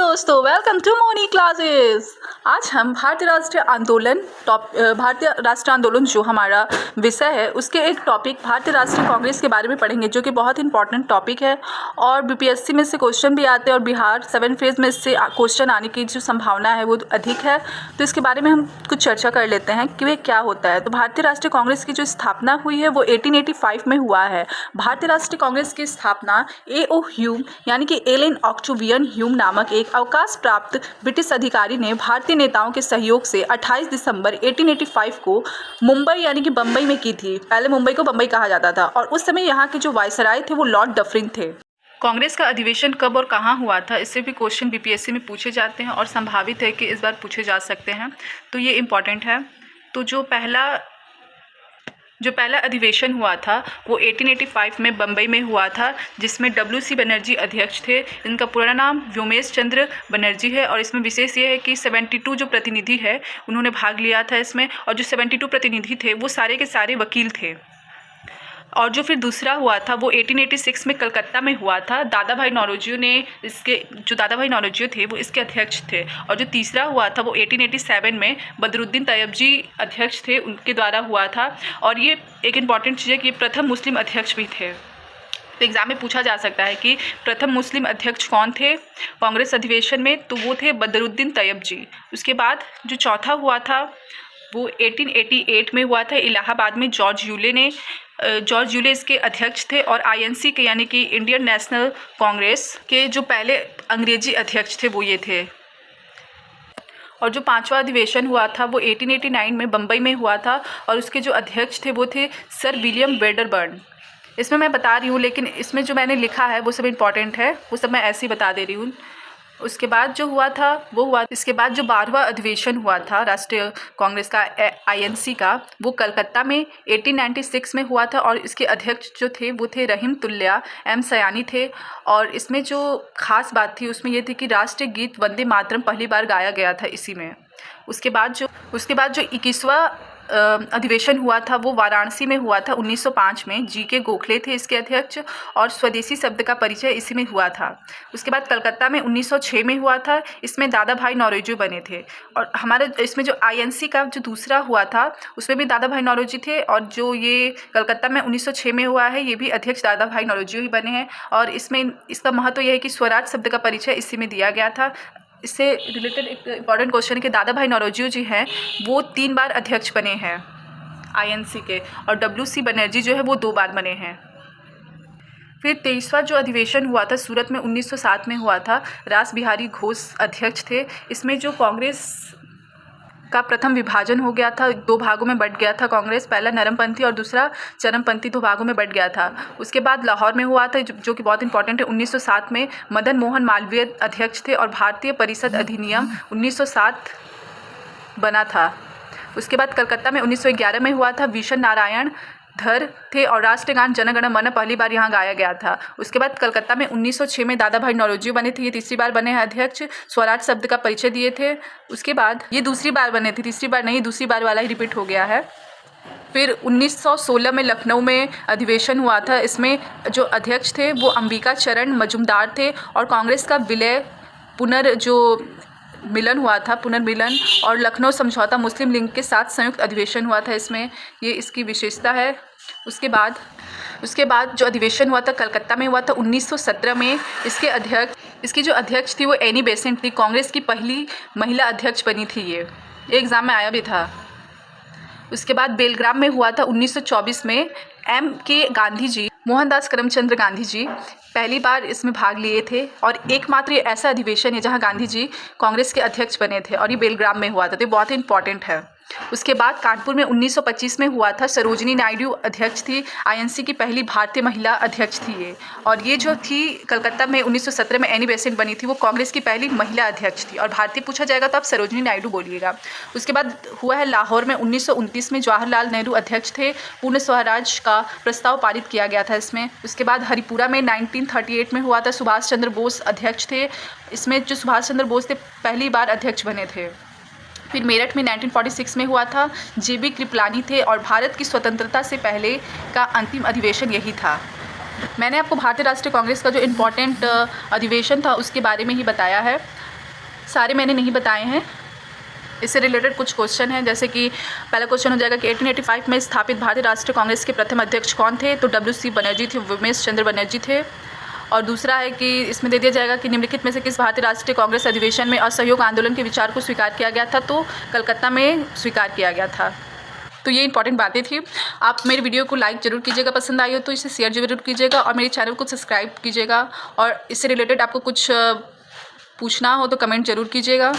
दोस्तों, welcome to Moni classes. आज हम भारतीय राष्ट्रीय आंदोलन जो हमारा विषय है उसके एक टॉपिक भारतीय राष्ट्रीय कांग्रेस के बारे में पढ़ेंगे, जो कि बहुत इंपॉर्टेंट टॉपिक है और बीपीएससी में से क्वेश्चन भी आते हैं और बिहार 7 फेज में से क्वेश्चन आने की जो संभावना है वो अधिक है। तो इसके बारे में हम कुछ चर्चा कर लेते हैं कि वे क्या होता है। तो भारतीय राष्ट्रीय कांग्रेस की जो स्थापना हुई है वो 1885 में हुआ है। भारतीय राष्ट्रीय कांग्रेस की स्थापना A.O. ह्यूम यानी कि एलन ऑक्टोवियन ह्यूम नामक एक अवकाश प्राप्त ब्रिटिश अधिकारी ने भारतीय नेताओं के सहयोग से 28 दिसंबर 1885 को मुंबई यानी कि बम्बई में की थी। पहले मुंबई को बम्बई कहा जाता था और उस समय यहाँ के जो वायसराय थे वो लॉर्ड डफरिन थे। कांग्रेस का अधिवेशन कब और कहाँ हुआ था, इससे भी क्वेश्चन बीपीएससी में पूछे जाते हैं और संभावित है कि इस बार पूछे जा सकते हैं, तो ये इम्पॉर्टेंट है। तो जो पहला अधिवेशन हुआ था वो 1885 में बम्बई में हुआ था, जिसमें WC बनर्जी अध्यक्ष थे। इनका पूरा नाम व्योमेश चंद्र बनर्जी है और इसमें विशेष ये है कि 72 जो प्रतिनिधि है उन्होंने भाग लिया था इसमें, और जो 72 प्रतिनिधि थे वो सारे के सारे वकील थे। और जो फिर दूसरा हुआ था वो 1886 में कलकत्ता में हुआ था। दादा भाई नौरोजी थे वो इसके अध्यक्ष थे। और जो तीसरा हुआ था वो 1887 में बदरुद्दीन तैयबजी अध्यक्ष थे, उनके द्वारा हुआ था। और ये एक इम्पॉर्टेंट चीज़ है कि प्रथम मुस्लिम अध्यक्ष भी थे। तो एग्ज़ाम में पूछा जा सकता है कि प्रथम मुस्लिम अध्यक्ष कौन थे कांग्रेस अधिवेशन में, तो वो थे बदरुद्दीन तैयबजी। उसके बाद जो चौथा हुआ था वो 1888 में हुआ था इलाहाबाद में। जॉर्ज यूले इसके अध्यक्ष थे और INC के यानी कि इंडियन नेशनल कांग्रेस के जो पहले अंग्रेजी अध्यक्ष थे वो ये थे। और जो पांचवा अधिवेशन हुआ था वो 1889 में बम्बई में हुआ था और उसके जो अध्यक्ष थे वो थे सर विलियम वेडरबर्न। इसमें मैं बता रही हूँ, लेकिन इसमें जो मैंने लिखा है वो सब इम्पॉर्टेंट है, वो सब मैं ऐसे ही बता दे रही हूँ। उसके बाद जो हुआ था वो हुआ, इसके बाद जो 12वां अधिवेशन हुआ था राष्ट्रीय कांग्रेस का INC का, वो कलकत्ता में 1896 में हुआ था और इसके अध्यक्ष जो थे वो थे रहीम तुल्या M सयानी थे। और इसमें जो खास बात थी उसमें ये थी कि राष्ट्रीय गीत वंदे मातरम पहली बार गाया गया था इसी में। उसके बाद जो 21वां अधिवेशन हुआ था वो वाराणसी में हुआ था 1905 में। GK गोखले थे इसके अध्यक्ष और स्वदेशी शब्द का परिचय इसी में हुआ था। उसके बाद कलकत्ता में 1906 में हुआ था, इसमें दादा भाई नौरोजी बने थे। और हमारे इसमें जो INC का जो दूसरा हुआ था उसमें भी दादा भाई नौरोजी थे, और जो ये कलकत्ता में 1906 में हुआ है ये भी अध्यक्ष दादा भाई नौरोजी ही बने हैं। और इसमें इसका महत्व यह है कि स्वराज शब्द का परिचय इसी में दिया गया था। इससे रिलेटेड एक इम्पॉर्टेंट क्वेश्चन है कि दादा भाई नौरोजी जी हैं वो 3 बार अध्यक्ष बने हैं INC के, और WC बनर्जी जो है वो 2 बार बने हैं। फिर 23वां जो अधिवेशन हुआ था सूरत में 1907 में हुआ था। रास बिहारी घोष अध्यक्ष थे। इसमें जो कांग्रेस का प्रथम विभाजन हो गया था, 2 भागों में बंट गया था कांग्रेस, पहला नरमपंथी और दूसरा चरमपंथी, 2 भागों में बंट गया था। उसके बाद लाहौर में हुआ था जो कि बहुत इंपॉर्टेंट है। 1907 में मदन मोहन मालवीय अध्यक्ष थे और भारतीय परिषद अधिनियम 1907 बना था। उसके बाद कलकत्ता में 1911 में हुआ था। विशन नारायण धर थे और राष्ट्रगान जन गण मन पहली बार यहाँ गाया गया था। उसके बाद कलकत्ता में 1906 में दादा भाई नौरोजी बने थे, ये तीसरी बार बने हैं अध्यक्ष, स्वराज शब्द का परिचय दिए थे। उसके बाद ये दूसरी बार बने थे, तीसरी बार नहीं, दूसरी बार वाला ही रिपीट हो गया है। फिर 1916 में लखनऊ में अधिवेशन हुआ था। इसमें जो अध्यक्ष थे वो अंबिका चरण मजुमदार थे और कांग्रेस का विलय पुनर्मिलन और लखनऊ समझौता मुस्लिम लीग के साथ संयुक्त अधिवेशन हुआ था इसमें, ये इसकी विशेषता है। उसके बाद जो अधिवेशन हुआ था कलकत्ता में हुआ था 1917 में। इसकी जो अध्यक्ष थी वो एनी बेसेंट थी, कांग्रेस की पहली महिला अध्यक्ष बनी थी। ये एग्ज़ाम में आया भी था। उसके बाद बेलग्राम में हुआ था 1924 में। MK गांधी जी, मोहनदास करमचंद गांधी जी पहली बार इसमें भाग लिए थे और एकमात्र ये ऐसा अधिवेशन है जहां गांधी जी कांग्रेस के अध्यक्ष बने थे, और ये बेलग्राम में हुआ था, तो ये बहुत ही इंपॉर्टेंट है। उसके बाद कानपुर में 1925 में हुआ था। सरोजिनी नायडू अध्यक्ष थी, INC की पहली भारतीय महिला अध्यक्ष थी ये। और ये जो थी कलकत्ता में 1917 में एनी बेसेंट बनी थी, वो कांग्रेस की पहली महिला अध्यक्ष थी। और भारतीय पूछा जाएगा तो आप सरोजिनी नायडू बोलिएगा। उसके बाद हुआ है लाहौर में 1929 में, जवाहरलाल नेहरू अध्यक्ष थे। पूर्ण स्वराज का प्रस्ताव पारित किया गया था इसमें। उसके बाद हरिपुरा में 1938 में हुआ था। सुभाष चंद्र बोस अध्यक्ष थे। इसमें जो सुभाष चंद्र बोस थे पहली बार अध्यक्ष बने थे। फिर मेरठ में 1946 में हुआ था। JB कृपलानी थे और भारत की स्वतंत्रता से पहले का अंतिम अधिवेशन यही था। मैंने आपको भारतीय राष्ट्रीय कांग्रेस का जो इम्पोर्टेंट अधिवेशन था उसके बारे में ही बताया है। सारे मैंने नहीं बताए हैं। इससे रिलेटेड कुछ क्वेश्चन हैं, जैसे कि पहला क्वेश्चन हो जाएगा कि 1885 में स्थापित भारतीय राष्ट्रीय कांग्रेस के प्रथम अध्यक्ष कौन थे? तो WC बनर्जी थे, उमेश चंद्र बनर्जी थे। और दूसरा है कि इसमें दे दिया जाएगा कि निम्नलिखित में से किस भारतीय राष्ट्रीय कांग्रेस अधिवेशन में असहयोग आंदोलन के विचार को स्वीकार किया गया था? तो कलकत्ता में स्वीकार किया गया था। तो ये इंपॉर्टेंट बातें थी। आप मेरे वीडियो को लाइक ज़रूर कीजिएगा, पसंद आई हो तो इसे शेयर ज़रूर कीजिएगा और मेरे चैनल को सब्सक्राइब कीजिएगा। और इससे रिलेटेड आपको कुछ पूछना हो तो कमेंट ज़रूर कीजिएगा।